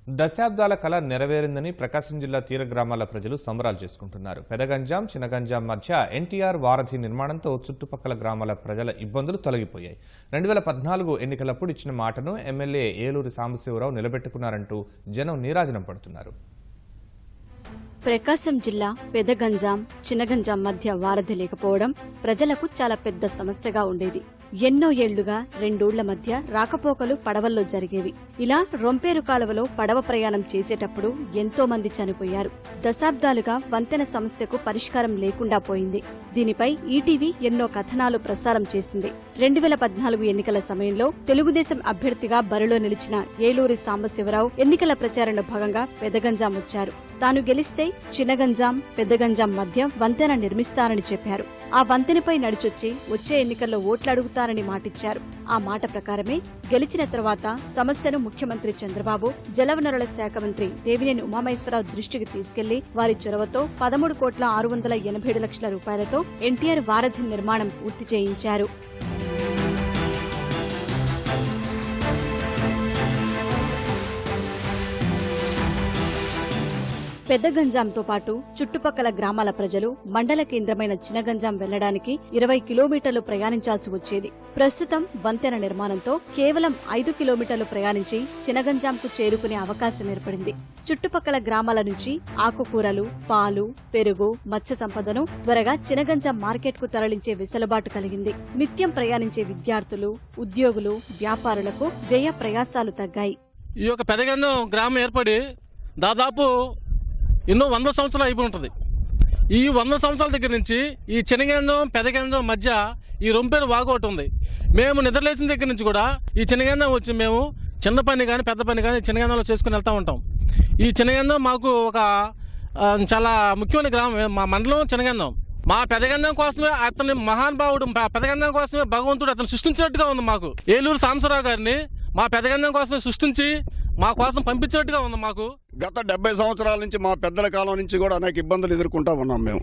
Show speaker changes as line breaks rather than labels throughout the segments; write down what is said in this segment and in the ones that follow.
దశాబ్దాల కళ నెరవేరిందని ప్రకాశం జిల్లా తీర గ్రామాల ప్రజలు సంబరాలు చేసుకుంటున్నారు. పెదగంజాం, చినగంజాం మధ్య ఎన్టీఆర్ వారధి నిర్మాణంతో చుట్టుపక్కల గ్రామాల ప్రజల ఇబ్బందులు తొలగిపోయాయి. 2014 ఎన్నికలప్పుడు ఇచ్చిన మాటను ఎమ్మెల్యే ఏలూరి సాంబశివరావు నిలబెట్టుకున్నారంటూ జనం నీరాజనం పడుతున్నారు.
ప్రకాశం జిల్లా పెదగంజాం, చినగంజాం మధ్య వారధి లేకపోవడం ప్రజలకు చాలా పెద్ద సమస్యగా ఉండేది. ఎన్నో ఏళ్లుగా రెండూళ్ల మధ్య రాకపోకలు పడవల్లో జరిగేవి. ఇలా రొంపేరు కాలువలో పడవ ప్రయాణం చేసేటప్పుడు ఎంతో మంది చనిపోయారు. దశాబ్దాలుగా వంతెన సమస్యకు పరిష్కారం లేకుండా పోయింది. దీనిపై ఈటీవీ ఎన్నో కథనాలు ప్రసారం చేసింది. 2014 ఎన్నికల సమయంలో తెలుగుదేశం అభ్యర్థిగా బరిలో నిలిచిన ఏలూరి సాంబశివరావు ఎన్నికల ప్రచారంలో భాగంగా పెదగంజాం వచ్చారు. తాను గెలిస్తే చినగంజాం, పెదగంజాం మధ్య వంతెన నిర్మిస్తానని చెప్పారు. ఆ వంతెనపై నడిచొచ్చి వచ్చే ఎన్నికల్లో ఓట్లు అడుగుతానని మాటిచ్చారు. ఆ మాట ప్రకారమే గెలిచిన తర్వాత సమస్యను ముఖ్యమంత్రి చంద్రబాబు, జలవనరుల శాఖ మంత్రి దేవినేని ఉమామహేశ్వరరావు దృష్టికి తీసుకెళ్లి వారి చొరవతో 13,687,00,000 రూపాయలతో ఎన్టీఆర్ వారధి నిర్మాణం పూర్తి చేయించారు. పెదగంజాంతో పాటు చుట్టుపక్కల గ్రామాల ప్రజలు మండల కేంద్రమైన చినగంజాం వెళ్లడానికి 20 కిలోమీటర్లు ప్రయాణించాల్సి వచ్చేది. ప్రస్తుతం వంతెన నిర్మాణంతో కేవలం 5 కిలోమీటర్లు ప్రయాణించి చినగంజాంకు చేరుకునే అవకాశం ఏర్పడింది. చుట్టుపక్కల గ్రామాల నుంచి ఆకుకూరలు, పాలు, పెరుగు, మత్స్య సంపదను త్వరగా చినగంజాం మార్కెట్కు తరలించే వెసులుబాటు కలిగింది. నిత్యం ప్రయాణించే విద్యార్థులు, ఉద్యోగులు, వ్యాపారులకు వ్యయ ప్రయాసాలు తగ్గాయి.
ఈ యొక్క పెదగంజాం గ్రామం ఏర్పడి దాదాపు ఎన్నో 100 సంవత్సరాలు అయిపోయి ఉంటుంది. ఈ 100 సంవత్సరాల దగ్గర నుంచి ఈ చినగంజాం, పెదగంజాం మధ్య ఈ రొంపేరు వాగు ఒకటి ఉంది. మేము నిద్రలేసిన దగ్గర నుంచి కూడా ఈ చినగంజాం వచ్చి మేము చిన్న పని కానీ పెద్ద పని కానీ చినగంజాంలో చేసుకుని వెళ్తూ ఉంటాం. ఈ చినగంజాం మాకు ఒక చాలా ముఖ్యమైన గ్రామం. మా మండలం చినగంజాం. మా పెదగంజాం కోసమే అతని మహానుభావుడు, పెదగంజాం కోసమే భగవంతుడు అతను సృష్టించినట్టుగా ఉంది. మాకు ఏలూరు సాంబశివరావు గారిని మా పెదగంజాం కోసమే సృష్టించి మా కోసం పంపించినట్టుగా ఉంది. మాకు
గత 70 సంవత్సరాల నుంచి మా పెద్దల కాలం నుంచి కూడా అనేక ఇబ్బందులు ఎదుర్కొంటా ఉన్నాం. మేము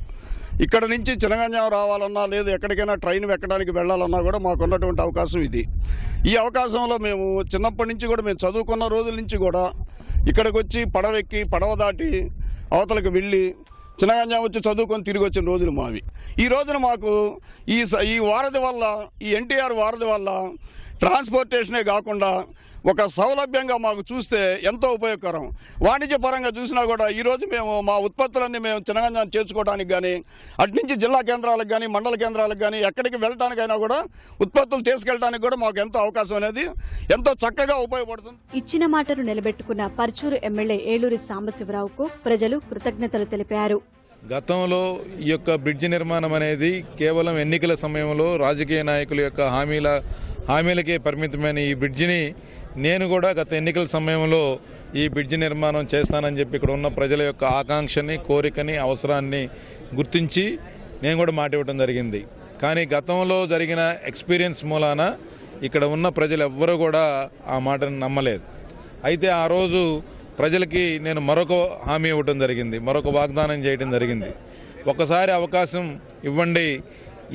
ఇక్కడ నుంచి చినగంజాం రావాలన్నా లేదు ఎక్కడికైనా ట్రైన్ ఎక్కడానికి వెళ్ళాలన్నా కూడా మాకు ఉన్నటువంటి అవకాశం ఇది. ఈ అవకాశంలో మేము చిన్నప్పటి నుంచి కూడా మేము చదువుకున్న రోజుల నుంచి కూడా ఇక్కడికి వచ్చి పడవెక్కి పడవ దాటి అవతలకు వెళ్ళి చినగంజాం వచ్చి చదువుకొని తిరిగి వచ్చిన రోజులు మావి. ఈ రోజున మాకు ఈ వారధి వల్ల, ఈ ఎన్టీఆర్ వారధి వల్ల ట్రాన్స్పోర్టేషనే కాకుండా ఒక సౌలభ్యంగా మాకు చూస్తే ఎంతో ఉపయోగకరం. వాణిజ్యపరంగా చూసినా కూడా ఈరోజు మేము మా ఉత్పత్తులన్నీ మేము చినగంజాం చేర్చుకోవడానికి కానీ, అటు నుంచి జిల్లా కేంద్రాలకు కానీ, మండల కేంద్రాలకు కానీ ఎక్కడికి వెళ్ళడానికైనా కూడా ఉత్పత్తులు తీసుకెళ్ళడానికి కూడా మాకు ఎంతో అవకాశం అనేది ఎంతో చక్కగా ఉపయోగపడుతుంది.
ఇచ్చిన మాటను నిలబెట్టుకున్న పర్చూరు ఎమ్మెల్యే ఏలూరి సాంబశివరావుకు ప్రజలు కృతజ్ఞతలు తెలిపారు.
గతంలో ఈ యొక్క బ్రిడ్జి నిర్మాణం అనేది కేవలం ఎన్నికల సమయంలో రాజకీయ నాయకుల యొక్క హామీలకే పరిమితమైన ఈ బ్రిడ్జిని నేను కూడా గత ఎన్నికల సమయంలో ఈ బ్రిడ్జి నిర్మాణం చేస్తానని చెప్పి ఇక్కడ ఉన్న ప్రజల యొక్క ఆకాంక్షని, కోరికని, అవసరాన్ని గుర్తించి నేను కూడా మాట ఇవ్వడం జరిగింది. కానీ గతంలో జరిగిన ఎక్స్పీరియన్స్ మూలాన ఇక్కడ ఉన్న ప్రజలు ఎవ్వరూ కూడా ఆ మాటను నమ్మలేదు. అయితే ఆ రోజు ప్రజలకి నేను మరొక హామీ ఇవ్వడం జరిగింది, మరొక వాగ్దానం చేయడం జరిగింది. ఒకసారి అవకాశం ఇవ్వండి,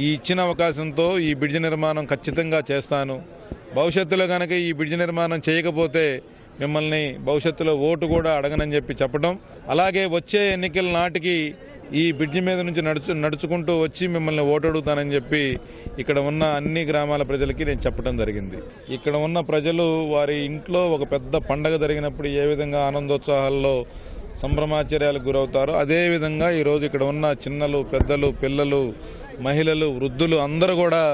ఈ ఇచ్చిన అవకాశంతో ఈ బ్రిడ్జి నిర్మాణం ఖచ్చితంగా చేస్తాను. భవిష్యత్తులో కనుక ఈ బ్రిడ్జి నిర్మాణం చేయకపోతే మిమ్మల్ని భవిష్యత్తులో ఓటు కూడా అడగనని చెప్పి చెప్పడం, అలాగే వచ్చే ఎన్నికల నాటికి ఈ బ్రిడ్జి మీద నుంచి నడుచుకుంటూ వచ్చి మిమ్మల్ని ఓటు అడుగుతానని చెప్పి ఇక్కడ ఉన్న అన్ని గ్రామాల ప్రజలకి నేను చెప్పడం జరిగింది. ఇక్కడ ఉన్న ప్రజలు వారి ఇంట్లో ఒక పెద్ద పండగ జరిగినప్పుడు ఏ విధంగా ఆనందోత్సాహాల్లో సంభ్రమాశ్చర్యాలకు గురవుతారో అదేవిధంగా ఈరోజు ఇక్కడ ఉన్న చిన్నలు, పెద్దలు, పిల్లలు, మహిళలు, వృద్ధులు అందరూ కూడా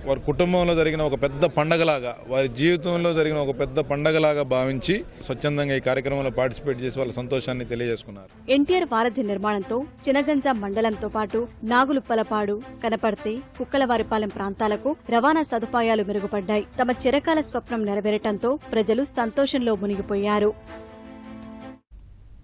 వారి కుటుంబంలో జరిగిన ఒక పెద్ద పండగలాగా, వారి జీవితంలో జరిగిన ఒక పెద్ద పండగలాగా భావించి స్వచ్ఛందంగా ఈ కార్యక్రమంలో పార్టిసిపేట్ చేసి వాళ్ళ సంతోషాన్ని తెలియజేసుకున్నారు.
ఎన్టీఆర్ వారధి నిర్మాణంతో చినగంజాం మండలంతో పాటు నాగులుప్పలపాడు, కనపర్తి, కుక్కలవారిపాలెం ప్రాంతాలకు రవాణా సదుపాయాలు మెరుగుపడ్డాయి. తమ చిరకాల స్వప్నం నెరవేరటంతో ప్రజలు సంతోషంలో మునిగిపోయారు.